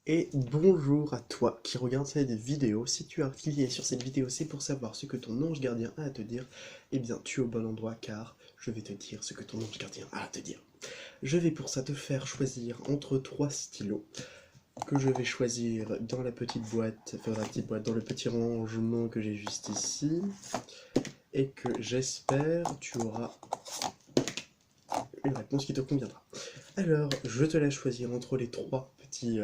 Et bonjour à toi qui regarde cette vidéo. Si tu as cliqué sur cette vidéo, c'est pour savoir ce que ton ange gardien a à te dire. Eh bien, tu es au bon endroit car je vais te dire ce que ton ange gardien a à te dire. Je vais pour ça te faire choisir entre trois stylos que je vais choisir dans la petite boîte, enfin dans la petite boîte, dans le petit rangement que j'ai juste ici. Et que j'espère tu auras une réponse qui te conviendra. Alors, je te laisse choisir entre les trois petits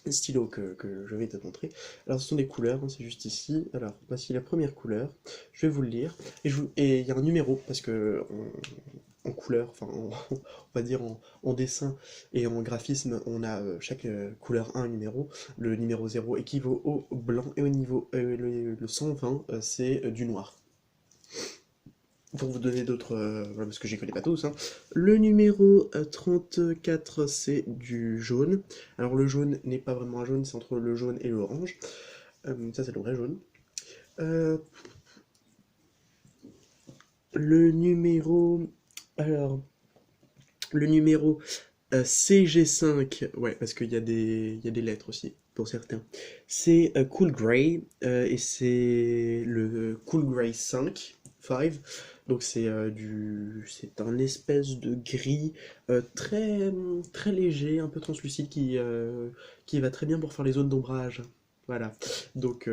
stylos que je vais te montrer. Alors ce sont des couleurs, hein, c'est juste ici. Alors voici la première couleur, je vais vous le lire. Et il y a un numéro, parce que en couleur, enfin on va dire en dessin et en graphisme, on a chaque couleur un numéro. Le numéro 0 équivaut au blanc, et au niveau le 120, c'est du noir. Pour vous donner d'autres, voilà, parce que j'y connais pas tous, hein. Le numéro 34, c'est du jaune. Alors le jaune n'est pas vraiment un jaune, c'est entre le jaune et l'orange. Ça, c'est le vrai jaune. Euh, le numéro... Alors, le numéro CG5, ouais, parce qu'il y a des lettres aussi, pour certains. C'est Cool Grey, et c'est le Cool Grey 5. Donc c'est un espèce de gris très, très léger, un peu translucide qui va très bien pour faire les zones d'ombrage. Voilà. Donc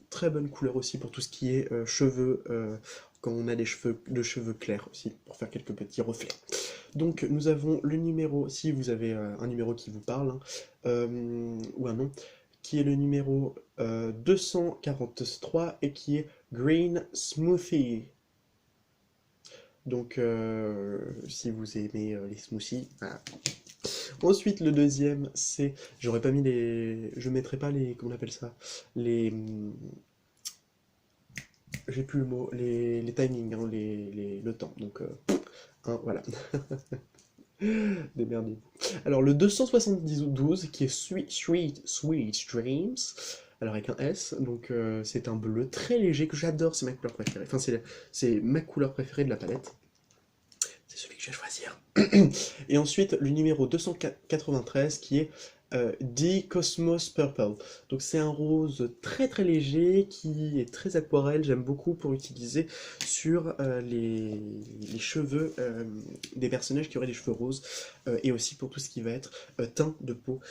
très bonne couleur aussi pour tout ce qui est cheveux, quand on a des cheveux, de cheveux clairs aussi, pour faire quelques petits reflets. Donc nous avons le numéro, si vous avez un numéro qui vous parle, hein, ou un nom, qui est le numéro 243 et qui est Green Smoothie. Donc si vous aimez les smoothies, voilà. Ensuite le deuxième c'est, j'aurais pas mis les, je mettrai pas les, comment on appelle ça, les, j'ai plus le mot, les timings, hein, le temps. Donc hein, voilà. Démerdez-vous. Alors le 272 qui est Sweet Dreams, alors avec un S, donc c'est un bleu très léger que j'adore, c'est ma couleur préférée. Enfin c'est ma couleur préférée de la palette. C'est celui que je vais choisir. Et ensuite le numéro 293 qui est The Cosmos Purple. Donc c'est un rose très très léger qui est très aquarelle, j'aime beaucoup pour utiliser sur les cheveux des personnages qui auraient des cheveux roses, et aussi pour tout ce qui va être teint de peau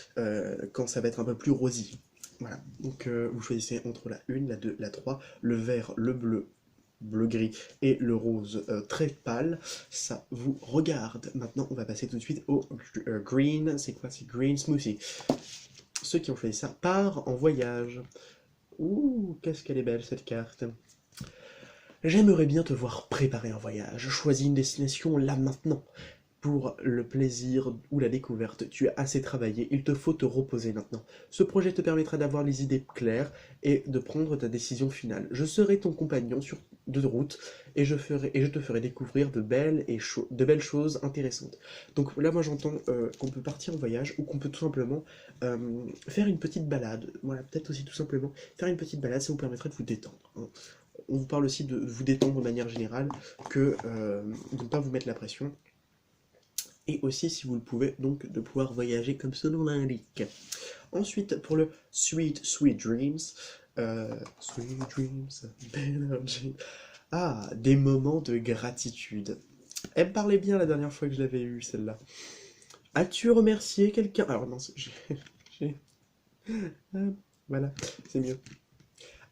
quand ça va être un peu plus rosy. Voilà, donc vous choisissez entre la 1, la 2, la 3, le vert, le bleu, bleu-gris et le rose très pâle, ça vous regarde. Maintenant, on va passer tout de suite au green. C'est quoi? C'est green smoothie. Ceux qui ont choisi ça partent en voyage. Ouh, qu'est-ce qu'elle est belle cette carte. J'aimerais bien te voir préparer un voyage. Choisis une destination là maintenant. Pour le plaisir ou la découverte, tu as assez travaillé, il te faut te reposer maintenant. Ce projet te permettra d'avoir les idées claires et de prendre ta décision finale. Je serai ton compagnon de route et je te ferai découvrir de belles choses intéressantes. Donc là, moi j'entends qu'on peut partir en voyage ou qu'on peut tout simplement faire une petite balade. Voilà, peut-être aussi tout simplement faire une petite balade, ça vous permettrait de vous détendre, hein. On vous parle aussi de vous détendre de manière générale, que de ne pas vous mettre la pression, et aussi, si vous le pouvez, donc de pouvoir voyager comme ce nom l'indique. Ensuite, pour le Sweet Dreams, Sweet Dreams, Energy. Ah, des moments de gratitude. Elle me parlait bien la dernière fois que je l'avais eue, celle-là. As-tu remercié quelqu'un? Alors non, j'ai- ah, voilà, c'est mieux.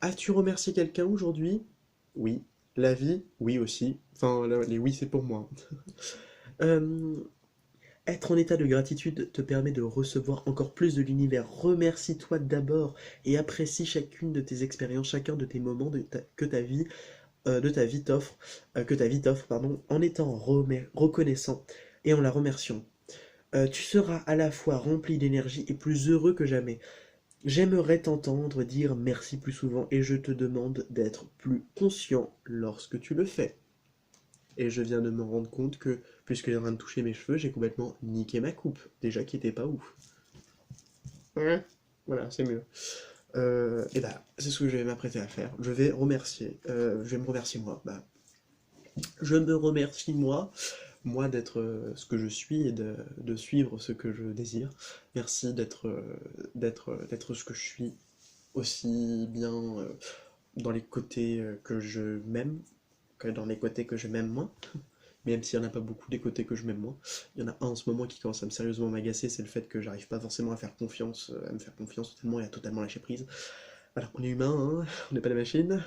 As-tu remercié quelqu'un aujourd'hui? Oui. La vie? Oui aussi. Enfin, les oui, c'est pour moi. Euh, Être en état de gratitude te permet de recevoir encore plus de l'univers. Remercie-toi d'abord et apprécie chacune de tes expériences, chacun de tes moments de ta vie t'offre, que ta vie t'offre, pardon, en étant reconnaissant et en la remerciant. Tu seras à la fois rempli d'énergie et plus heureux que jamais. J'aimerais t'entendre dire merci plus souvent et je te demande d'être plus conscient lorsque tu le fais. Et je viens de me rendre compte que, puisque j'ai en train de toucher mes cheveux, j'ai complètement niqué ma coupe, déjà qui était pas ouf. Ouais. Voilà, c'est mieux. Et bah, c'est ce que je vais m'apprêter à faire. Je vais me remercier moi. Bah, je me remercie moi moi d'être ce que je suis et de suivre ce que je désire. Merci d'être ce que je suis, aussi bien dans les côtés que je m'aime que dans les côtés que je m'aime moins. Même s'il n'y en a pas beaucoup des côtés que je m'aime moins. Il y en a un en ce moment qui commence à me sérieusement m'agacer, c'est le fait que j'arrive pas forcément à me faire confiance totalement et à totalement lâcher prise. Alors on est humain, hein, on n'est pas des machines,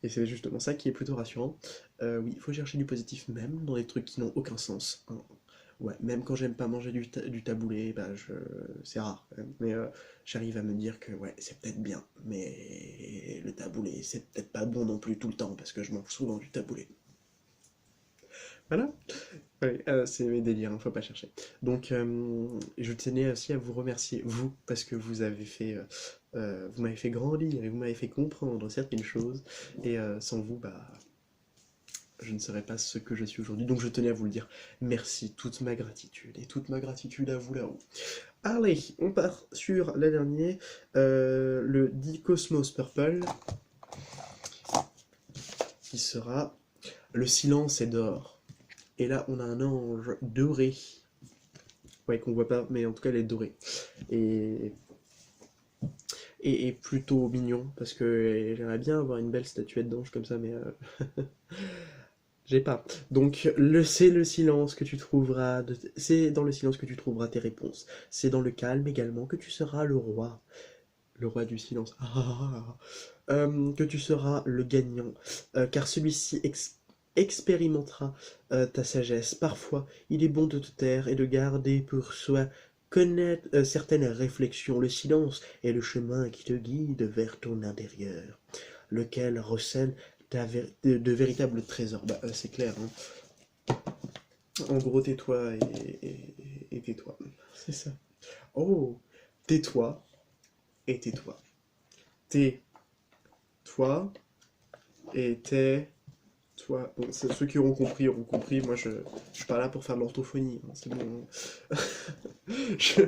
et c'est justement ça qui est plutôt rassurant. Oui, il faut chercher du positif même dans des trucs qui n'ont aucun sens, hein. Ouais, même quand j'aime pas manger du taboulé, c'est rare quand même. Mais j'arrive à me dire que ouais, c'est peut-être bien, mais le taboulé, c'est peut-être pas bon non plus tout le temps, parce que je mange souvent du taboulé. Voilà. Ouais, c'est mes délires, hein, faut pas chercher. Donc, je tenais aussi à vous remercier, vous, parce que vous m'avez fait grandir et vous m'avez fait comprendre certaines choses, et sans vous, bah, je ne serais pas ce que je suis aujourd'hui. Donc, je tenais à vous le dire. Merci, toute ma gratitude, et toute ma gratitude à vous là-haut. Allez, on part sur la dernière, le 10 Cosmos Purple, qui sera le silence est d'or. Et là, on a un ange doré. Ouais, qu'on voit pas, mais en tout cas, elle est dorée. Et, et plutôt mignon, parce que j'aimerais bien avoir une belle statuette d'ange comme ça, mais j'ai pas. Donc, c'est le silence que tu trouveras, c'est dans le silence que tu trouveras tes réponses. C'est dans le calme également que tu seras le roi du silence. Que tu seras le gagnant, car celui-ci expérimentera ta sagesse. Parfois, il est bon de te taire et de garder pour soi connaître certaines réflexions. Le silence est le chemin qui te guide vers ton intérieur, lequel recèle de véritables trésors. Bah, c'est clair, hein. En gros, tais-toi et tais-toi. C'est ça. Oh, tais-toi et tais-toi. Tais-toi et tais. Bon, ceux qui auront compris, moi je suis pas là pour faire de l'orthophonie, hein, c'est bon. Je-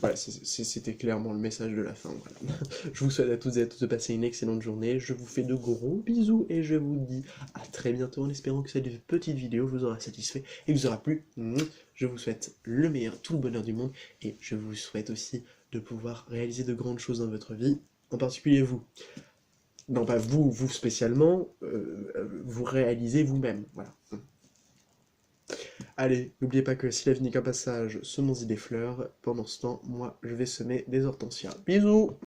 Voilà, c'était clairement le message de la fin. Voilà. Je vous souhaite à toutes et à tous de passer une excellente journée, je vous fais de gros bisous et je vous dis à très bientôt en espérant que cette petite vidéo vous aura satisfait et vous aura plu. Je vous souhaite le meilleur, tout le bonheur du monde et je vous souhaite aussi de pouvoir réaliser de grandes choses dans votre vie, en particulier vous. Non, pas vous, vous spécialement, vous réalisez vous-même, voilà. Allez, n'oubliez pas que si la vie n'est qu'un passage, semons-y des fleurs. Pendant ce temps, moi, je vais semer des hortensias. Bisous!